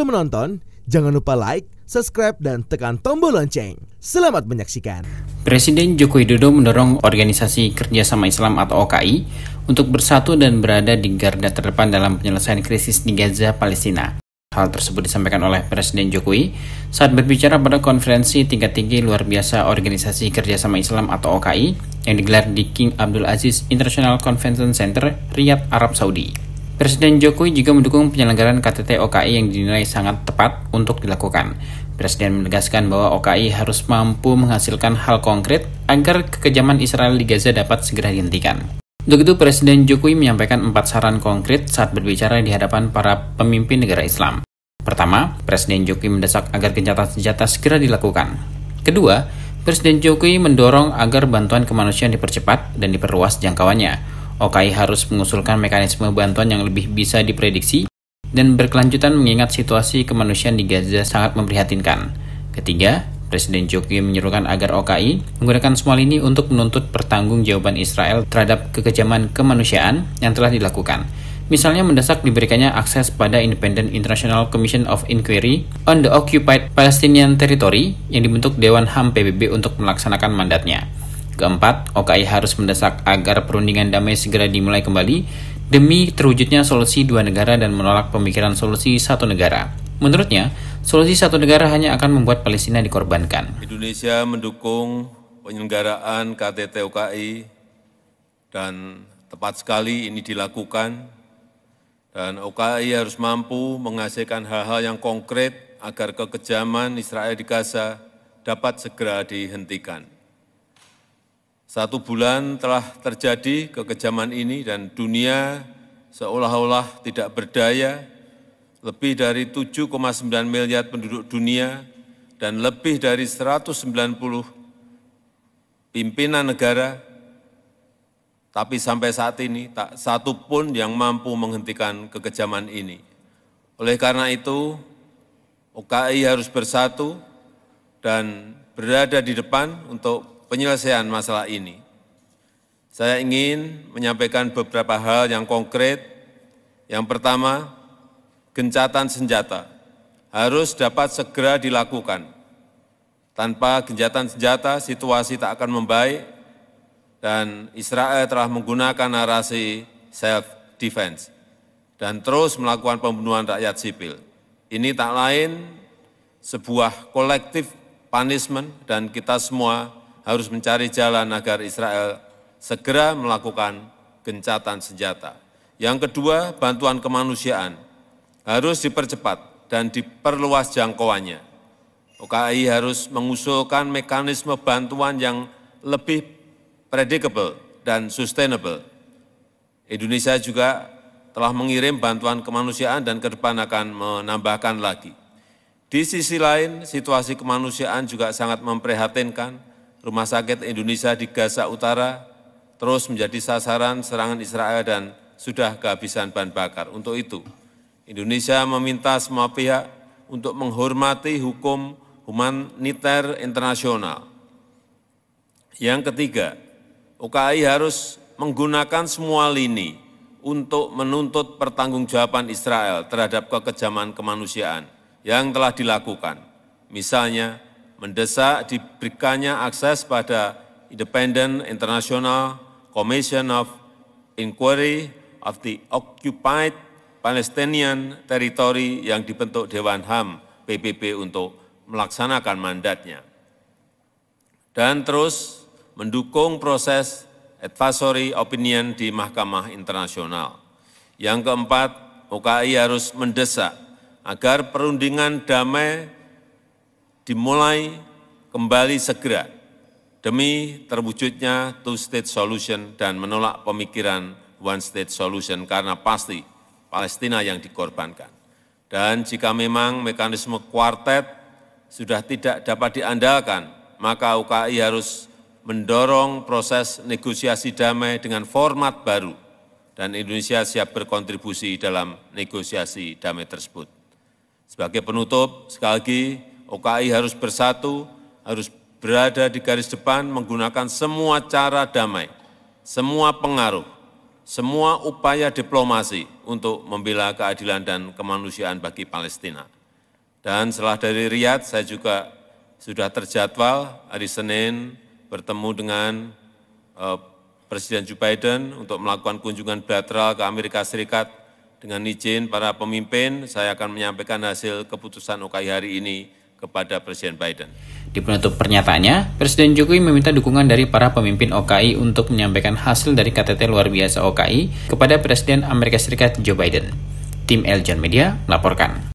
Sebelum menonton, jangan lupa like, subscribe, dan tekan tombol lonceng. Selamat menyaksikan. Presiden Joko Widodo mendorong Organisasi Kerjasama Islam atau OKI untuk bersatu dan berada di garda terdepan dalam penyelesaian krisis di Gaza, Palestina. Hal tersebut disampaikan oleh Presiden Jokowi saat berbicara pada konferensi tingkat tinggi luar biasa Organisasi Kerjasama Islam atau OKI yang digelar di King Abdul Aziz International Convention Center, Riyadh, Arab Saudi. Presiden Jokowi juga mendukung penyelenggaraan KTT OKI yang dinilai sangat tepat untuk dilakukan. Presiden menegaskan bahwa OKI harus mampu menghasilkan hal konkret agar kekejaman Israel di Gaza dapat segera dihentikan. Untuk itu, Presiden Jokowi menyampaikan 4 saran konkret saat berbicara di hadapan para pemimpin negara Islam. Pertama, Presiden Jokowi mendesak agar gencatan senjata segera dilakukan. Kedua, Presiden Jokowi mendorong agar bantuan kemanusiaan dipercepat dan diperluas jangkauannya. OKI harus mengusulkan mekanisme bantuan yang lebih bisa diprediksi dan berkelanjutan mengingat situasi kemanusiaan di Gaza sangat memprihatinkan. Ketiga, Presiden Jokowi menyerukan agar OKI menggunakan semua lini untuk menuntut pertanggungjawaban Israel terhadap kekejaman kemanusiaan yang telah dilakukan. Misalnya mendesak diberikannya akses pada Independent International Commission of Inquiry on the Occupied Palestinian Territory yang dibentuk Dewan HAM PBB untuk melaksanakan mandatnya. Keempat, OKI harus mendesak agar perundingan damai segera dimulai kembali demi terwujudnya solusi 2 negara dan menolak pemikiran solusi 1 negara. Menurutnya, solusi 1 negara hanya akan membuat Palestina dikorbankan. Indonesia mendukung penyelenggaraan KTT OKI dan tepat sekali ini dilakukan, dan OKI harus mampu menghasilkan hal-hal yang konkret agar kekejaman Israel di Gaza dapat segera dihentikan. 1 bulan telah terjadi kekejaman ini dan dunia seolah-olah tidak berdaya. Lebih dari 7,9 miliar penduduk dunia dan lebih dari 190 pimpinan negara, tapi sampai saat ini tak satu pun yang mampu menghentikan kekejaman ini. Oleh karena itu, OKI harus bersatu dan berada di depan untuk penyelesaian masalah ini. Saya ingin menyampaikan beberapa hal yang konkret. Yang pertama, gencatan senjata harus dapat segera dilakukan. Tanpa gencatan senjata, situasi tak akan membaik dan Israel telah menggunakan narasi self-defense dan terus melakukan pembunuhan rakyat sipil. Ini tak lain sebuah collective punishment dan kita semua harus mencari jalan agar Israel segera melakukan gencatan senjata. Yang kedua, bantuan kemanusiaan harus dipercepat dan diperluas jangkauannya. OKI harus mengusulkan mekanisme bantuan yang lebih predictable dan sustainable. Indonesia juga telah mengirim bantuan kemanusiaan dan ke depan akan menambahkan lagi. Di sisi lain, situasi kemanusiaan juga sangat memprihatinkan. Rumah sakit Indonesia di Gaza Utara terus menjadi sasaran serangan Israel dan sudah kehabisan bahan bakar. Untuk itu, Indonesia meminta semua pihak untuk menghormati hukum humaniter internasional. Yang ketiga, OKI harus menggunakan semua lini untuk menuntut pertanggungjawaban Israel terhadap kekejaman kemanusiaan yang telah dilakukan. Misalnya, mendesak diberikannya akses pada Independent International Commission of Inquiry of the Occupied Palestinian Territory yang dibentuk Dewan HAM PBB untuk melaksanakan mandatnya. Dan terus mendukung proses advisory opinion di Mahkamah Internasional. Yang keempat, OKI harus mendesak agar perundingan damai dimulai kembali segera demi terwujudnya two-state solution dan menolak pemikiran one-state solution karena pasti Palestina yang dikorbankan. Dan jika memang mekanisme kuartet sudah tidak dapat diandalkan, maka OKI harus mendorong proses negosiasi damai dengan format baru dan Indonesia siap berkontribusi dalam negosiasi damai tersebut. Sebagai penutup, sekali lagi, OKI harus bersatu, harus berada di garis depan menggunakan semua cara damai, semua pengaruh, semua upaya diplomasi untuk membela keadilan dan kemanusiaan bagi Palestina. Dan setelah dari Riyadh, saya juga sudah terjadwal hari Senin bertemu dengan Presiden Joe Biden untuk melakukan kunjungan bilateral ke Amerika Serikat. Dengan izin para pemimpin, saya akan menyampaikan hasil keputusan OKI hari ini kepada Presiden Biden. Di penutup pernyataannya, Presiden Jokowi meminta dukungan dari para pemimpin OKI untuk menyampaikan hasil dari KTT luar biasa OKI kepada Presiden Amerika Serikat Joe Biden. Tim Eljon Media melaporkan.